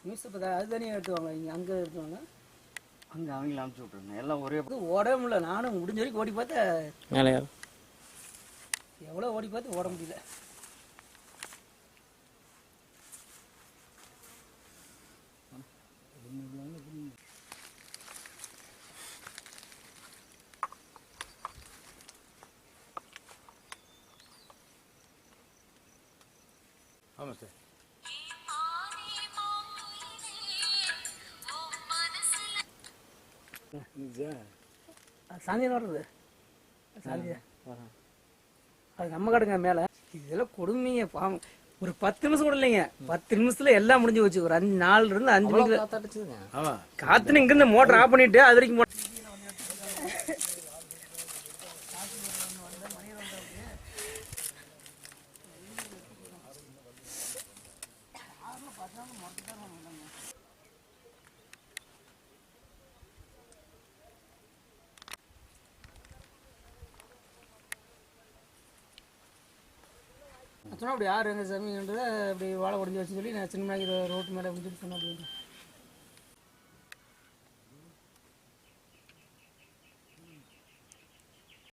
News இப்போ அது தனியாக எடுத்துவாங்க, இங்கே அங்கே எடுத்துவாங்க, அங்கே அவங்கள அனுப்பிச்சி விட்ருங்க. எல்லாம் ஒரே ஓடவே முடியல. நானும் முடிஞ்ச வரைக்கும் ஓடி பார்த்தேன், மேலே எவ்வளோ ஓடி பார்த்து ஓட முடியல. ஆமாம் சார். சாந்தியம் வர்றது சாந்தியா அது நம்ம கடுங்க மேலே. இதெல்லாம் கொடுமைங்க பாவம். ஒரு 10 நிமிஷம் கூட இல்லைங்க, 10 நிமிஷத்துல எல்லாம் முடிஞ்சு போச்சு. ஒரு 4 இருந்து 5 மணிக்கு காத்துன்னு இங்கிருந்து மோட்டர் ஆஃப் பண்ணிட்டு அது வரைக்கும் சொன்னால் அப்படி யார் எங்கள் சாமின்றதை அப்படி வாழை உடஞ்சி வச்சுன்னு சொல்லி நான் சின்ன ரோட்டு மேலே அப்படின்னு சொல்லி சொன்னேன்.